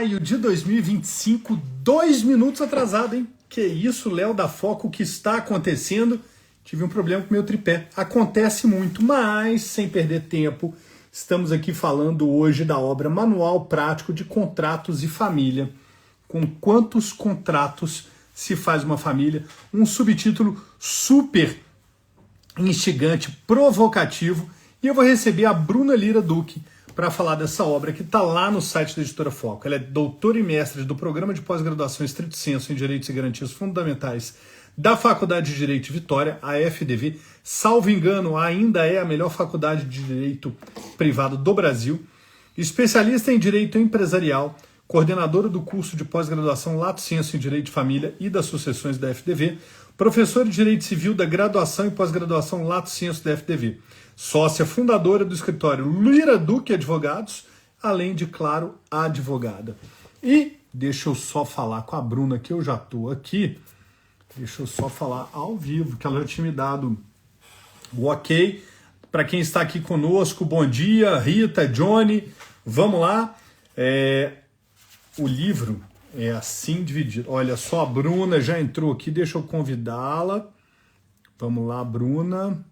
Maio de 2025, 2 minutos atrasado, hein? Que isso, Léo da Foco, o que está acontecendo? Tive um problema com meu tripé. Acontece muito, mas sem perder tempo, estamos aqui falando hoje da obra Manual Prático de Contratos e Família. Com quantos contratos se faz uma família? Um subtítulo super instigante, provocativo. E eu vou receber a Bruna Lira Duque para falar dessa obra que está lá no site da Editora Foco. Ela é doutora e mestre do Programa de Pós-Graduação Estrito Sensu em Direitos e Garantias Fundamentais da Faculdade de Direito de Vitória, a FDV. Salvo engano, ainda é a melhor faculdade de direito privado do Brasil. Especialista em Direito Empresarial, coordenadora do curso de pós-graduação Lato Sensu em Direito de Família e das Sucessões da FDV, professora de Direito Civil da graduação e pós-graduação Lato Sensu da FDV, sócia fundadora do escritório Lira Duque Advogados, além de, claro, advogada. E deixa eu só falar com a Bruna, que eu já estou aqui, deixa eu só falar ao vivo, que ela já tinha me dado o ok. Para quem está aqui conosco, bom dia, Rita, Johnny, vamos lá. O livro é assim dividido. Olha só, a Bruna já entrou aqui, deixa eu convidá-la. Vamos lá, Bruna.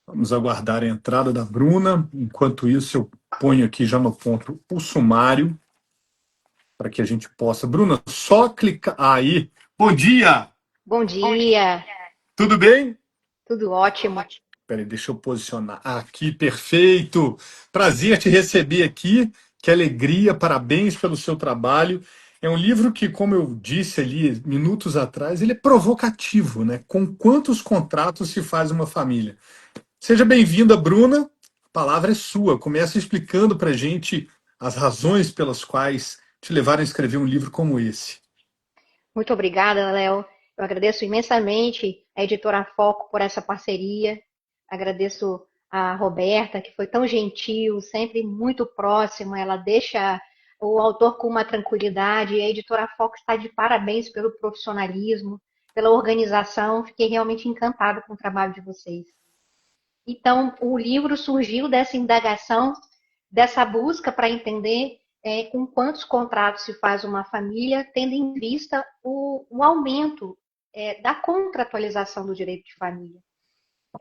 Vamos aguardar a entrada da Bruna. Enquanto isso, eu ponho aqui já no ponto o sumário, para que a gente possa. Bruna, só clicar. Aí. Bom dia! Bom dia, Tudo bem? tudo ótimo. Peraí, deixa eu posicionar aqui, perfeito. Prazer te receber aqui, que alegria, parabéns pelo seu trabalho. É um livro que, como eu disse ali minutos atrás, ele é provocativo, né? Com quantos contratos se faz uma família? Seja bem-vinda, Bruna. A palavra é sua. Comece explicando para a gente as razões pelas quais te levaram a escrever um livro como esse. Muito obrigada, Léo. Eu agradeço imensamente a Editora Foco por essa parceria. Agradeço a Roberta, que foi tão gentil, sempre muito próxima. Ela deixa o autor com uma tranquilidade. E a Editora Foco está de parabéns pelo profissionalismo, pela organização. Fiquei realmente encantada com o trabalho de vocês. Então, o livro surgiu dessa indagação, dessa busca para entender com quantos contratos se faz uma família, tendo em vista o aumento da contratualização do direito de família.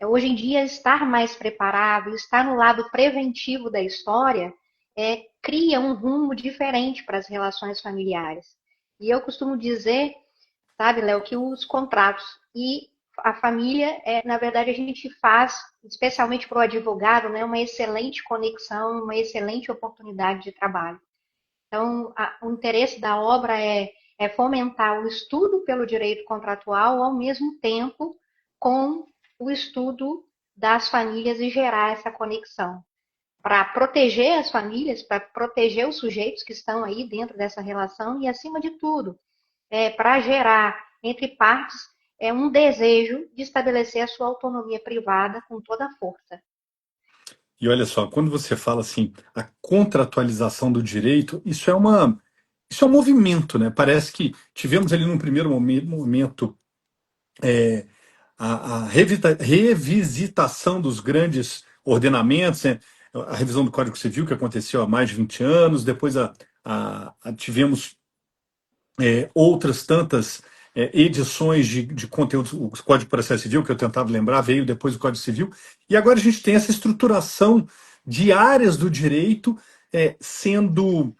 Hoje em dia, estar mais preparado, estar no lado preventivo da história, cria um rumo diferente para as relações familiares. E eu costumo dizer, sabe, Léo, que os contratos e a família, na verdade, a gente faz, especialmente para o advogado, né, uma excelente conexão, uma excelente oportunidade de trabalho. Então, o interesse da obra é fomentar o estudo pelo direito contratual ao mesmo tempo com o estudo das famílias e gerar essa conexão. Para proteger as famílias, para proteger os sujeitos que estão aí dentro dessa relação e, acima de tudo, para gerar entre partes um desejo de estabelecer a sua autonomia privada com toda a força. E olha só, quando você fala assim, a contratualização do direito, isso é um movimento, né? Parece que tivemos ali num primeiro momento a revisitação dos grandes ordenamentos, né? A revisão do Código Civil, que aconteceu há mais de 20 anos, depois tivemos outras tantas edições de conteúdos, o Código de Processo Civil, que eu tentava lembrar, veio depois do Código Civil, e agora a gente tem essa estruturação de áreas do direito sendo,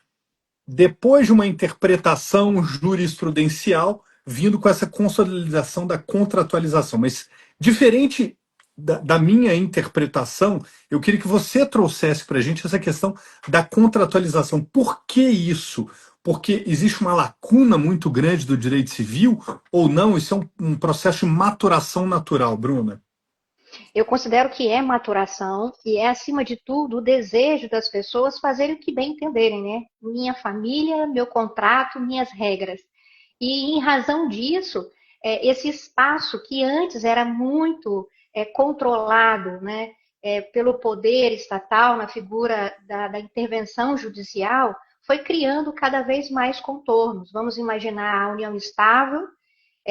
depois de uma interpretação jurisprudencial, vindo com essa consolidação da contratualização. Mas, diferente da minha interpretação, eu queria que você trouxesse para a gente essa questão da contratualização. Por que isso? Porque existe uma lacuna muito grande do direito civil ou não? Isso é um processo de maturação natural, Bruna? Eu considero que é maturação e é, acima de tudo, o desejo das pessoas fazerem o que bem entenderem, né? Minha família, meu contrato, minhas regras. E em razão disso, esse espaço que antes era muito controlado, né, pelo poder estatal na figura da intervenção judicial, foi criando cada vez mais contornos. Vamos imaginar a união estável,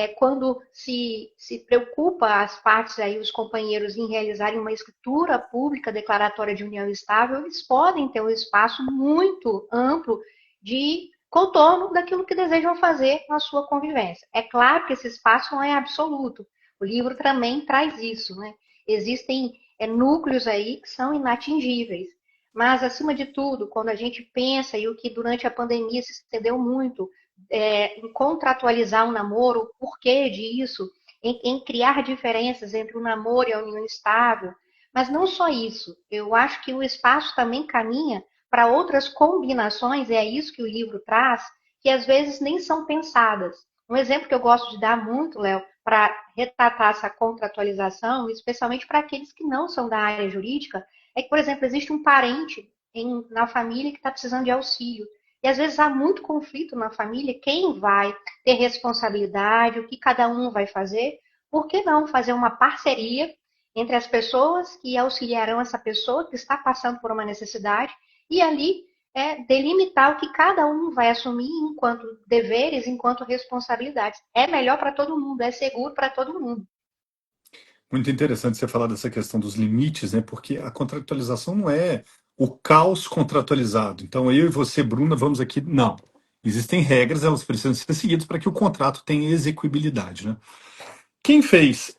quando se preocupa as partes aí, os companheiros, em realizarem uma escritura pública declaratória de união estável, eles podem ter um espaço muito amplo de contorno daquilo que desejam fazer na sua convivência. É claro que esse espaço não é absoluto. O livro também traz isso, né? Existem núcleos aí que são inatingíveis. Mas, acima de tudo, quando a gente pensa, e o que durante a pandemia se estendeu muito, em contratualizar um namoro, o porquê disso, em criar diferenças entre o namoro e a união estável. Mas não só isso, eu acho que o espaço também caminha para outras combinações, e é isso que o livro traz, que às vezes nem são pensadas. Um exemplo que eu gosto de dar muito, Léo, para retratar essa contratualização, especialmente para aqueles que não são da área jurídica, é que, por exemplo, existe um parente na família que está precisando de auxílio. E às vezes há muito conflito na família, quem vai ter responsabilidade, o que cada um vai fazer. Por que não fazer uma parceria entre as pessoas que auxiliarão essa pessoa que está passando por uma necessidade e ali delimitar o que cada um vai assumir enquanto deveres, enquanto responsabilidades. É melhor para todo mundo, é seguro para todo mundo. Muito interessante você falar dessa questão dos limites, né? Porque a contratualização não é o caos contratualizado. Então, eu e você, Bruna, vamos aqui. Não. Existem regras, elas precisam ser seguidas para que o contrato tenha execuibilidade, né? Quem fez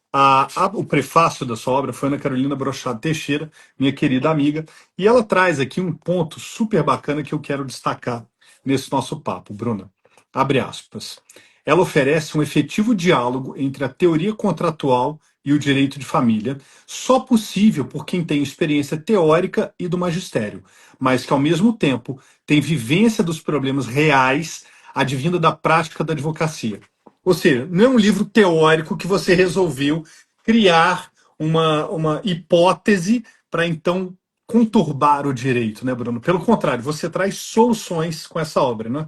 o prefácio da sua obra foi Ana Carolina Brochado Teixeira, minha querida amiga, e ela traz aqui um ponto super bacana que eu quero destacar nesse nosso papo, Bruna. Abre aspas. Ela oferece um efetivo diálogo entre a teoria contratual e o direito de família, só possível por quem tem experiência teórica e do magistério, mas que, ao mesmo tempo, tem vivência dos problemas reais advinda da prática da advocacia. Ou seja, não é um livro teórico que você resolveu criar uma hipótese para então conturbar o direito, né, Bruno? Pelo contrário, você traz soluções com essa obra, né?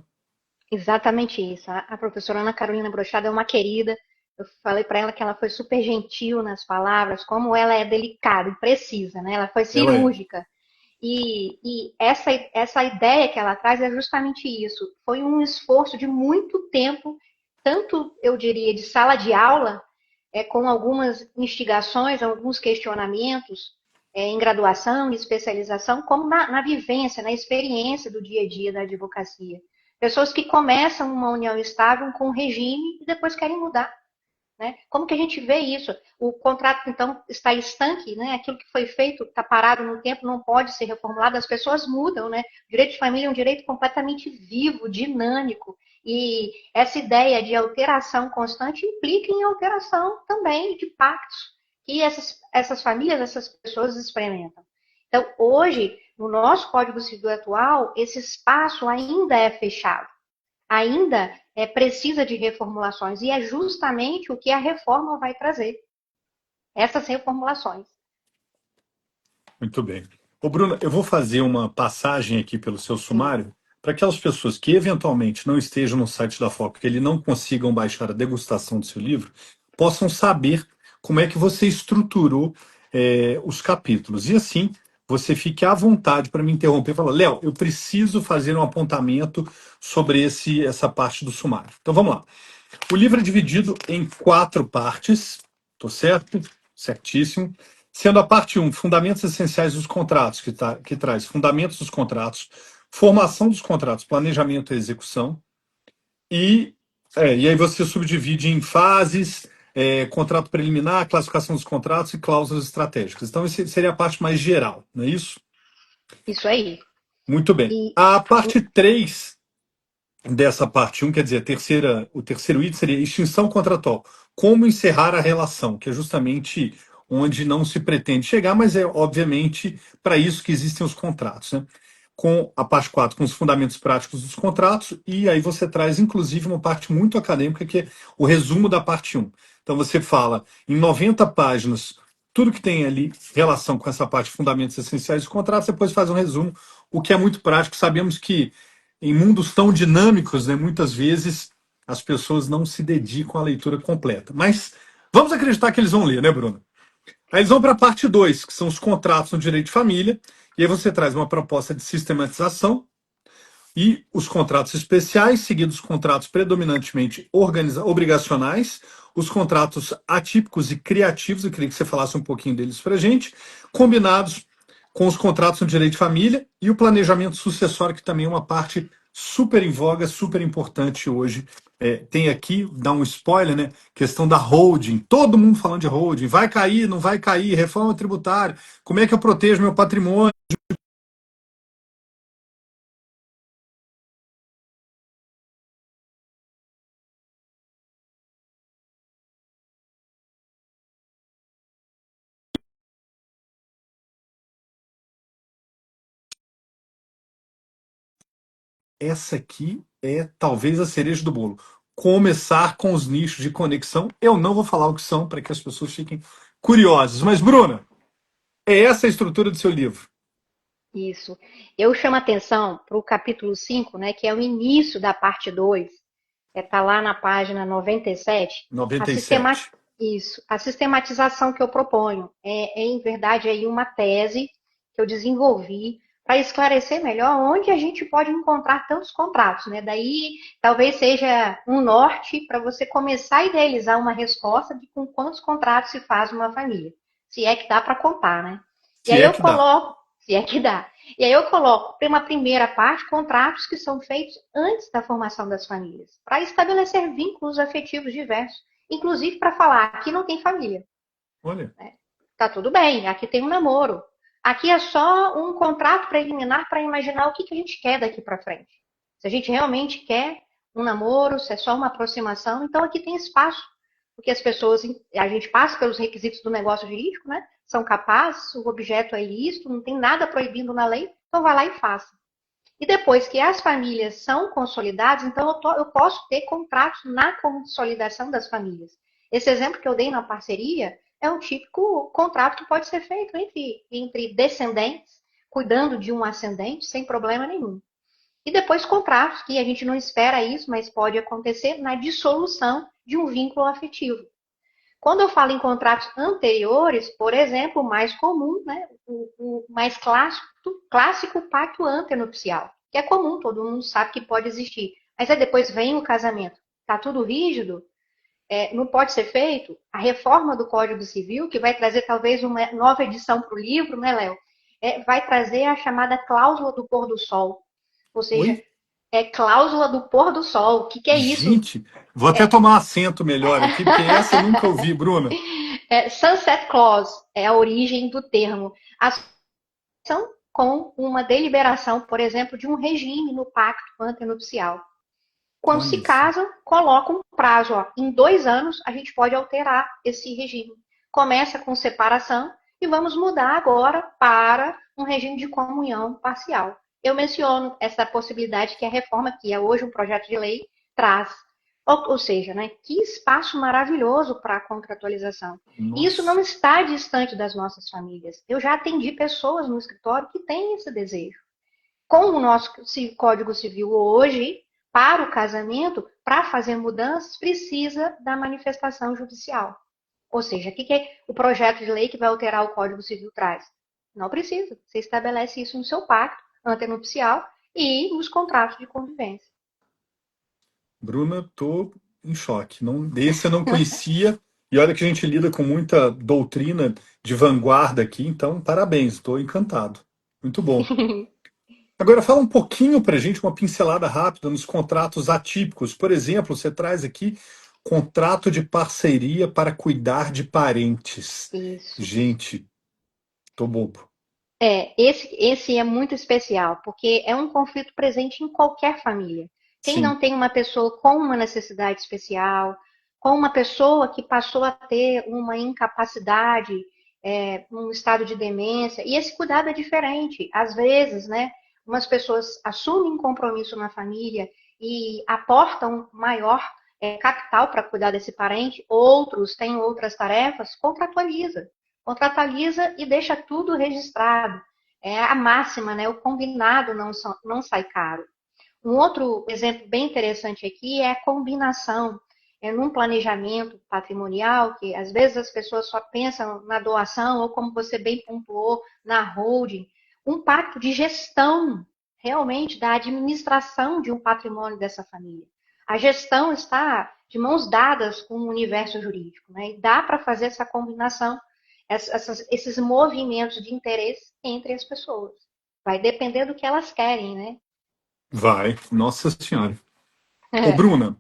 Exatamente isso. A professora Ana Carolina Brochado é uma querida. Eu falei para ela que ela foi super gentil nas palavras, como ela é delicada e precisa, né? Ela foi Ela é. cirúrgica. E essa ideia que ela traz é justamente isso. Foi um esforço de muito tempo, tanto eu diria de sala de aula, com algumas instigações, alguns questionamentos, em graduação e especialização, como na vivência, na experiência do dia a dia da advocacia. Pessoas que começam uma união estável com um regime e depois querem mudar. Né? Como que a gente vê isso? O contrato, então, está estanque, né? Aquilo que foi feito está parado no tempo, não pode ser reformulado, as pessoas mudam. Né? O direito de família é um direito completamente vivo, dinâmico, e essa ideia de alteração constante implica em alteração também de pactos que essas famílias, essas pessoas experimentam. Então, hoje, no nosso Código Civil atual, esse espaço ainda é fechado, ainda precisa de reformulações, e é justamente o que a reforma vai trazer, essas reformulações. Muito bem. Ô, Bruno, eu vou fazer uma passagem aqui pelo seu Sim. sumário para aquelas pessoas que eventualmente não estejam no site da FOC, que ele não consigam baixar a degustação do seu livro, possam saber como é que você estruturou os capítulos. E assim, você fique à vontade para me interromper e falar, Léo, eu preciso fazer um apontamento sobre essa parte do sumário. Então vamos lá. O livro é dividido em 4 partes, tô certo? Certíssimo. Sendo a parte 1, fundamentos essenciais dos contratos, que traz fundamentos dos contratos, formação dos contratos, planejamento e execução. E aí você subdivide em fases, contrato preliminar, classificação dos contratos e cláusulas estratégicas. Então, isso seria a parte mais geral, não é isso? Isso aí. Muito bem. E, A parte 3 dessa parte 1, quer dizer, o terceiro item seria extinção contratual. Como encerrar a relação, que é justamente onde não se pretende chegar, mas é obviamente para isso que existem os contratos. Né? Com a parte 4 com os fundamentos práticos dos contratos, e aí você traz inclusive uma parte muito acadêmica, que é o resumo da parte 1. Então você fala em 90 páginas tudo que tem ali relação com essa parte de fundamentos essenciais dos contratos, depois faz um resumo, o que é muito prático. Sabemos que em mundos tão dinâmicos, né, muitas vezes as pessoas não se dedicam à leitura completa. Mas vamos acreditar que eles vão ler, né, Bruno? Aí eles vão para a parte 2, que são os contratos no direito de família, e aí você traz uma proposta de sistematização, E os contratos especiais, seguidos dos contratos predominantemente obrigacionais, os contratos atípicos e criativos, eu queria que você falasse um pouquinho deles para a gente, combinados com os contratos no direito de família e o planejamento sucessório, que também é uma parte super em voga, super importante hoje. Tem aqui, dá um spoiler, né? Questão da holding. Todo mundo falando de holding. Vai cair, não vai cair, reforma tributária. Como é que eu protejo meu patrimônio? Essa aqui é talvez a cereja do bolo. Começar com os nichos de conexão. Eu não vou falar o que são para que as pessoas fiquem curiosas. Mas, Bruna, é essa a estrutura do seu livro? Isso. Eu chamo atenção para o capítulo 5, né, que é o início da parte 2. Está lá na página 97. A, sistema... 97. Isso, a sistematização que eu proponho em verdade, aí uma tese que eu desenvolvi para esclarecer melhor onde a gente pode encontrar tantos contratos, né? Daí talvez seja um norte para você começar a idealizar uma resposta de com quantos contratos se faz uma família. Se é que dá para contar, né? E Se aí é eu que dá. coloco, se é que dá. E aí eu coloco, para uma primeira parte, contratos que são feitos antes da formação das famílias, para estabelecer vínculos afetivos diversos, inclusive para falar, aqui não tem família. Olha, Tá tudo bem, aqui tem um namoro. Aqui é só um contrato preliminar para imaginar o que, que a gente quer daqui para frente. Se a gente realmente quer um namoro, se é só uma aproximação, então aqui tem espaço. Porque as pessoas, a gente passa pelos requisitos do negócio jurídico, né? São capazes, o objeto é ilícito, não tem nada proibido na lei, então vai lá e faça. E depois que as famílias são consolidadas, então eu posso ter contratos na consolidação das famílias. Esse exemplo que eu dei na parceria é um típico contrato que pode ser feito entre descendentes, cuidando de um ascendente, sem problema nenhum. E depois contratos, que a gente não espera isso, mas pode acontecer na dissolução de um vínculo afetivo. Quando eu falo em contratos anteriores, por exemplo, o mais comum, né, o mais clássico, o pacto antenupcial, que é comum, todo mundo sabe que pode existir. Mas aí depois vem o casamento. Está tudo rígido, não pode ser feito. A reforma do Código Civil, que vai trazer talvez uma nova edição para o livro, né, Léo? Vai trazer a chamada cláusula do pôr do sol. Ou seja, oi? cláusula do pôr do sol. O que, que é isso? Gente, vou até tomar um assento melhor aqui, porque essa eu nunca ouvi, Bruna. Sunset Clause é a origem do termo. Ação com uma deliberação, por exemplo, de um regime no pacto antenupcial. Quando se Olha só. casam, coloca um prazo. Em 2 anos, a gente pode alterar esse regime. Começa com separação e vamos mudar agora para um regime de comunhão parcial. Eu menciono essa possibilidade que a reforma, que é hoje um projeto de lei, traz. Ou seja, né, que espaço maravilhoso para a contratualização. E isso não Nossa. está distante das nossas famílias. Eu já atendi pessoas no escritório que têm esse desejo. Com o nosso Código Civil hoje, para o casamento, para fazer mudanças, precisa da manifestação judicial. Ou seja, o que é o projeto de lei que vai alterar o Código Civil traz? Não precisa. Você estabelece isso no seu pacto antenupcial e nos contratos de convivência. Bruna, tô em choque. Não, desse eu não conhecia. E olha que a gente lida com muita doutrina de vanguarda aqui, então parabéns, estou encantado. Muito bom. Agora fala um pouquinho para a gente, uma pincelada rápida nos contratos atípicos. Por exemplo, você traz aqui contrato de parceria para cuidar de parentes. Isso. Gente, tô bobo. Esse é muito especial, porque é um conflito presente em qualquer família. Quem Sim, não tem uma pessoa com uma necessidade especial, com uma pessoa que passou a ter uma incapacidade, um estado de demência, e esse cuidado é diferente. Às vezes, né, umas pessoas assumem compromisso na família e aportam maior capital para cuidar desse parente, outros têm outras tarefas, contratualiza e deixa tudo registrado. É a máxima, né? O combinado não sai caro. Um outro exemplo bem interessante aqui é a combinação. Num planejamento patrimonial, que às vezes as pessoas só pensam na doação, ou como você bem pontuou, na holding, um pacto de gestão. realmente da administração de um patrimônio dessa família. A gestão está de mãos dadas com o universo jurídico, né? E dá para fazer essa combinação, esses movimentos de interesse entre as pessoas. Vai depender do que elas querem, né? Vai, nossa senhora. Ô, Bruna,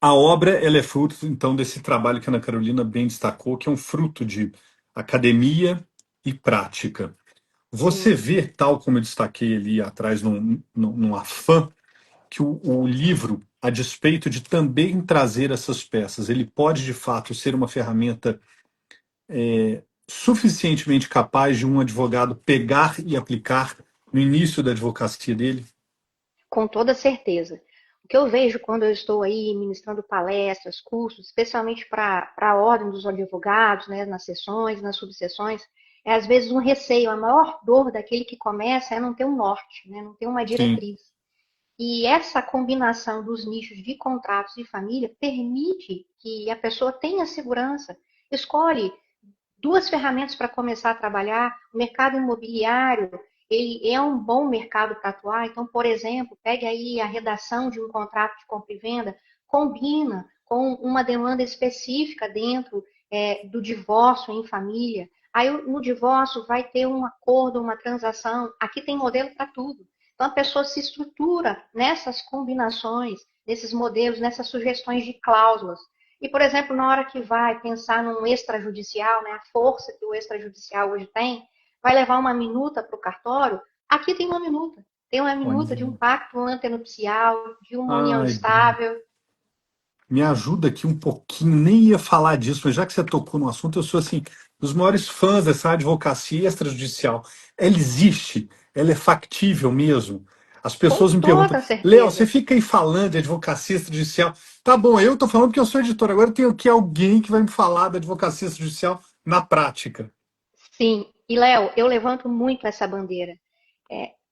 a obra ela é fruto, então, desse trabalho que a Ana Carolina bem destacou, que é um fruto de academia e prática. Você Sim. vê, tal como eu destaquei ali atrás, num afã, que o livro, a despeito de também trazer essas peças, ele pode, de fato, ser uma ferramenta suficientemente capaz de um advogado pegar e aplicar no início da advocacia dele? Com toda certeza. O que eu vejo quando eu estou aí ministrando palestras, cursos, especialmente para a ordem dos advogados, né, nas sessões, nas subseções, é às vezes um receio. A maior dor daquele que começa é não ter um norte, né, não ter uma Sim, diretriz. E essa combinação dos nichos de contratos e família permite que a pessoa tenha segurança, escolhe duas ferramentas para começar a trabalhar. O mercado imobiliário, ele é um bom mercado para atuar. Então, por exemplo, pegue aí a redação de um contrato de compra e venda, combina com uma demanda específica dentro do divórcio em família. Aí, no divórcio, vai ter um acordo, uma transação. Aqui tem modelo para tudo. Então, a pessoa se estrutura nessas combinações, nesses modelos, nessas sugestões de cláusulas. E, por exemplo, na hora que vai pensar num extrajudicial, né, a força que o extrajudicial hoje tem, vai levar uma minuta para o cartório, aqui tem uma minuta. Tem uma minuta de um olha. pacto antenupcial, de uma união Ai, estável. me ajuda aqui um pouquinho, nem ia falar disso, mas já que você tocou no assunto, eu sou assim, dos maiores fãs dessa advocacia extrajudicial. Ela existe, ela é factível mesmo. As Com pessoas me perguntam, toda Léo, você certeza. fica aí falando de advocacia extrajudicial. Tá bom, eu tô falando porque eu sou editor, agora eu tenho aqui alguém que vai me falar da advocacia extrajudicial na prática. Sim. E, Léo, eu levanto muito essa bandeira.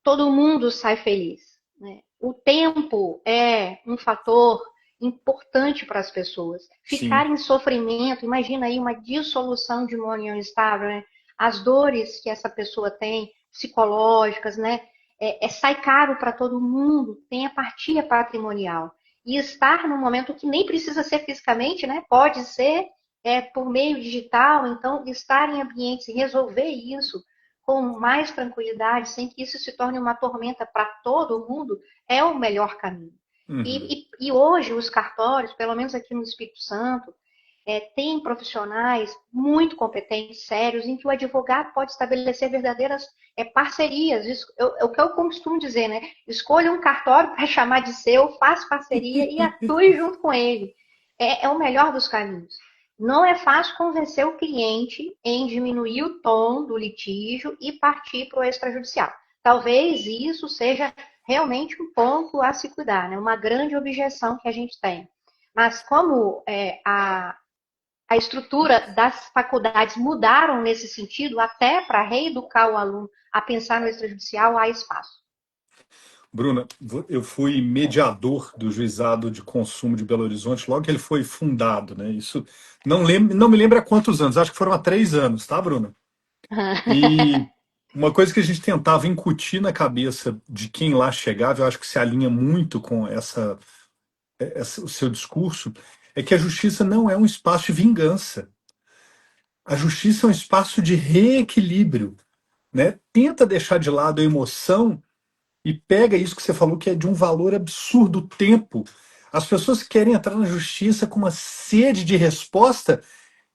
Todo mundo sai feliz, né? O tempo é um fator importante para as pessoas. Ficar Sim, em sofrimento, imagina aí uma dissolução de uma união estável, né? As dores que essa pessoa tem, psicológicas, né? Sai caro para todo mundo, tem a partilha patrimonial. E estar num momento que nem precisa ser fisicamente, né? Pode ser por meio digital, então estar em ambientes e resolver isso com mais tranquilidade, sem que isso se torne uma tormenta para todo mundo, é o melhor caminho. uhum. E hoje os cartórios, pelo menos aqui no Espírito Santo, têm profissionais muito competentes, sérios, em que o advogado pode estabelecer verdadeiras parcerias. Isso, é o que eu costumo dizer, né? Escolha um cartório para chamar de seu, faça parceria e atue junto com ele. É o melhor dos caminhos. Não é fácil convencer o cliente em diminuir o tom do litígio e partir para o extrajudicial. Talvez isso seja realmente um ponto a se cuidar, né? Uma grande objeção que a gente tem. Mas como a estrutura das faculdades mudaram nesse sentido, até para reeducar o aluno a pensar no extrajudicial, há espaço. Bruna, eu fui mediador do Juizado de Consumo de Belo Horizonte logo que ele foi fundado, né? Isso não me lembro há quantos anos, acho que foram há 3 anos, tá, Bruna? E uma coisa que a gente tentava incutir na cabeça de quem lá chegava, eu acho que se alinha muito com o seu discurso, é que a justiça não é um espaço de vingança. A justiça é um espaço de reequilíbrio, né? Tenta deixar de lado a emoção e pega isso que você falou, que é de um valor absurdo, o tempo. As pessoas querem entrar na justiça com uma sede de resposta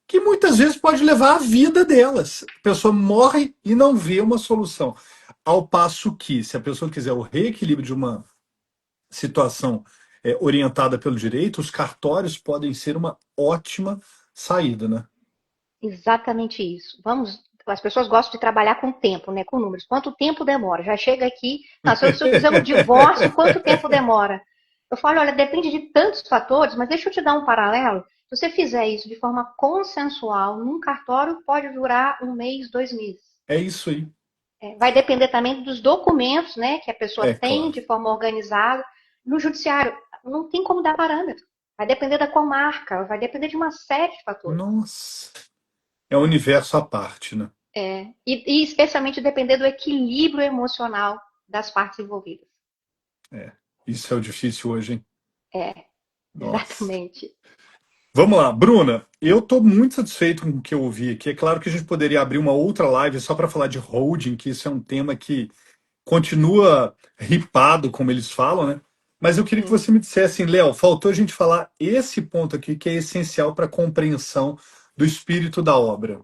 que muitas vezes pode levar à vida delas. A pessoa morre e não vê uma solução. Ao passo que, se a pessoa quiser o reequilíbrio de uma situação orientada pelo direito, os cartórios podem ser uma ótima saída, né? Exatamente isso. As pessoas gostam de trabalhar com tempo, né, com números. Quanto tempo demora? Já chega aqui, não, se eu fizer um divórcio, quanto tempo demora? Eu falo, olha, depende de tantos fatores, mas deixa eu te dar um paralelo. Se você fizer isso de forma consensual, num cartório pode durar um mês, 2 meses. É isso aí. Vai depender também dos documentos, né, que a pessoa É tem claro. de forma organizada. No judiciário, não tem como dar parâmetro. Vai depender da comarca, vai depender de uma série de fatores. Nossa. É um universo à parte, né? E especialmente depender do equilíbrio emocional das partes envolvidas. É, isso é o difícil hoje, hein? É, Nossa. exatamente. Vamos lá, Bruna, eu estou muito satisfeito com o que eu ouvi aqui. É claro que a gente poderia abrir uma outra live só para falar de holding, que isso é um tema que continua ripado, como eles falam, né? Mas eu queria que Sim. você me dissesse, assim, Léo, faltou a gente falar esse ponto aqui que é essencial para a compreensão do espírito da obra.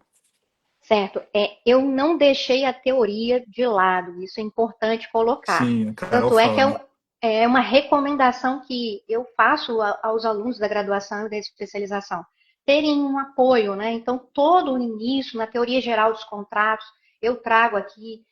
Certo. Eu não deixei a teoria de lado, isso é importante colocar. Sim, a Carol Tanto é que fala, né? é uma recomendação que eu faço aos alunos da graduação e da especialização, terem um apoio, né? Então, todo o início, na teoria geral dos contratos, eu trago aqui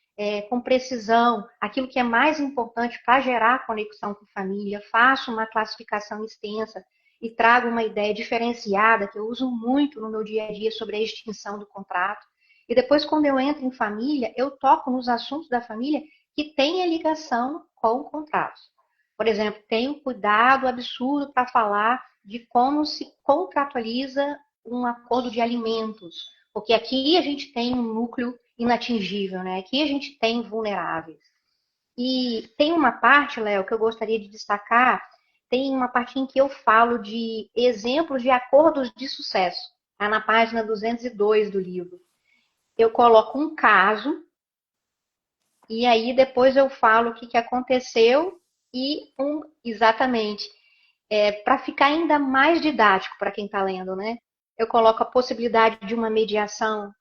com precisão aquilo que é mais importante para gerar conexão com a família, faço uma classificação extensa e trago uma ideia diferenciada que eu uso muito no meu dia a dia sobre a extinção do contrato. E depois, quando eu entro em família, eu toco nos assuntos da família que têm a ligação com o contrato. Por exemplo, tenho cuidado absurdo para falar de como se contratualiza um acordo de alimentos, porque aqui a gente tem um núcleo inatingível, né? Aqui a gente tem vulneráveis. E tem uma parte, Léo, que eu gostaria de destacar, tem uma parte em que eu falo de exemplos de acordos de sucesso, tá na página 202 do livro. Eu coloco um caso e aí depois eu falo o que, que aconteceu e exatamente para ficar ainda mais didático para quem está lendo, né? Eu coloco a possibilidade de uma mediação,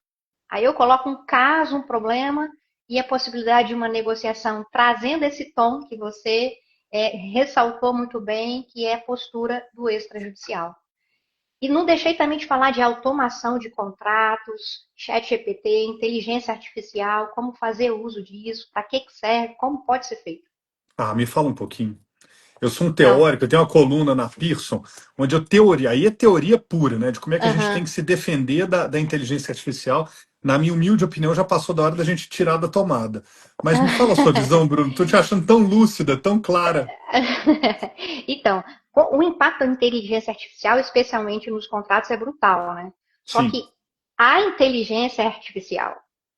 aí eu coloco um caso, um problema e a possibilidade de uma negociação, trazendo esse tom que você ressaltou muito bem, que é a postura do extrajudicial. E não deixei também de falar de automação de contratos, chat GPT, inteligência artificial, como fazer uso disso, para que serve, como pode ser feito. Ah, me fala um pouquinho. Eu sou um Não. teórico, eu tenho uma coluna na Pearson, onde eu teoria, aí é teoria pura, né? De como é que a gente tem Aham. que se defender da inteligência artificial. Na minha humilde opinião, já passou da hora da gente tirar da tomada. Mas me fala a sua visão, Bruno. Tô te achando tão lúcida, tão clara. Então, o impacto da inteligência artificial, especialmente nos contratos, é brutal, né? Só Sim, que a inteligência artificial,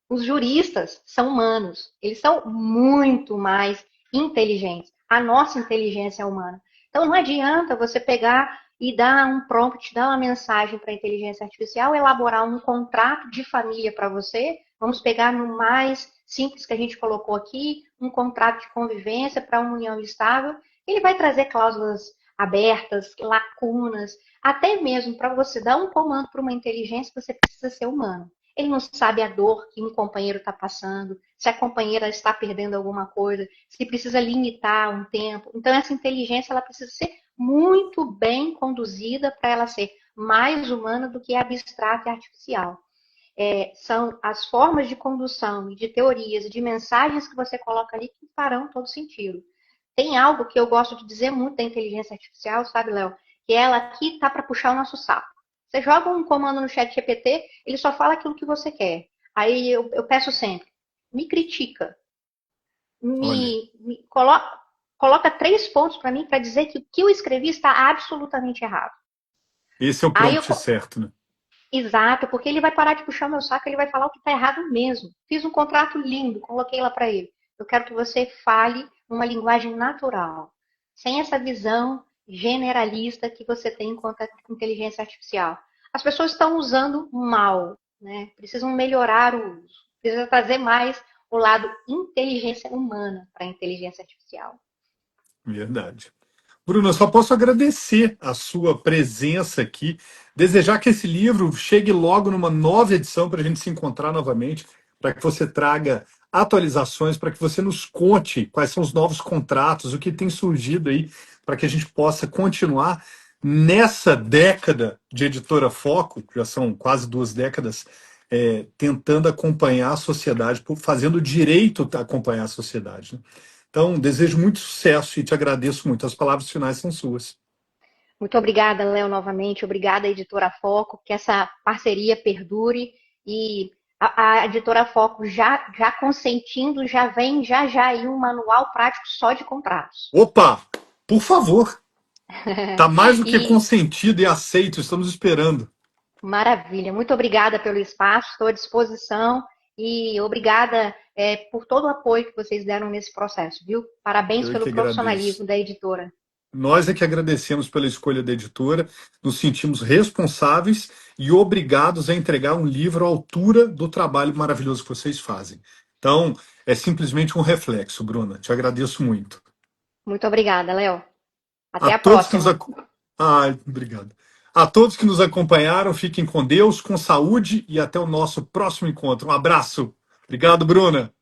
os juristas são humanos, eles são muito mais inteligentes. A nossa inteligência é humana. Então, não adianta você pegar e dar um prompt, dar uma mensagem para a inteligência artificial, elaborar um contrato de família para você. Vamos pegar no mais simples que a gente colocou aqui, um contrato de convivência para uma união estável. Ele vai trazer cláusulas abertas, lacunas, até mesmo para você dar um comando para uma inteligência, você precisa ser humano. Ele não sabe a dor que um companheiro está passando, se a companheira está perdendo alguma coisa, se precisa limitar um tempo. Então, essa inteligência ela precisa ser muito bem conduzida para ela ser mais humana do que abstrata e artificial. São as formas de condução e de teorias e de mensagens que você coloca ali que farão todo sentido. Tem algo que eu gosto de dizer muito da inteligência artificial, sabe, Léo? Que ela aqui está para puxar o nosso saco. Você joga um comando no chat GPT, ele só fala aquilo que você quer. Aí eu peço sempre, me critica, olha, coloca 3 pontos para mim para dizer que o que eu escrevi está absolutamente errado. esse é o Aí eu, prompt certo, né? Exato, porque ele vai parar de puxar meu saco, ele vai falar o que está errado mesmo. Fiz um contrato lindo, coloquei lá para ele. Eu quero que você fale uma linguagem natural, sem essa visão generalista que você tem enquanto a inteligência artificial. As pessoas estão usando mal, né? Precisam melhorar o uso. Precisa trazer mais o lado inteligência humana para a inteligência artificial. Verdade. Bruno, eu só posso agradecer a sua presença aqui, desejar que esse livro chegue logo numa nova edição para a gente se encontrar novamente, para que você traga atualizações, para que você nos conte quais são os novos contratos, o que tem surgido aí, para que a gente possa continuar nessa década de Editora Foco, já são quase 2 décadas, tentando acompanhar a sociedade, fazendo direito a acompanhar a sociedade, né? Então, desejo muito sucesso e te agradeço muito. As palavras finais são suas. Muito obrigada, Léo, novamente. Obrigada, Editora Foco, que essa parceria perdure e a Editora Foco já consentindo, já vem já aí um manual prático só de contratos. Opa, por favor, tá mais do que E consentido e aceito, estamos esperando. maravilha. Muito obrigada pelo espaço, estou à disposição e obrigada por todo o apoio que vocês deram nesse processo, viu? Parabéns Eu é que pelo agradeço. profissionalismo da editora. Nós é que agradecemos pela escolha da editora, nos sentimos responsáveis e obrigados a entregar um livro à altura do trabalho maravilhoso que vocês fazem. Então, é simplesmente um reflexo, Bruna. Te agradeço muito. Muito obrigada, Léo. A Até a todos que nos próxima. ac... Obrigado. A todos que nos acompanharam, fiquem com Deus, com saúde e até o nosso próximo encontro. Um abraço. Obrigado, Bruna.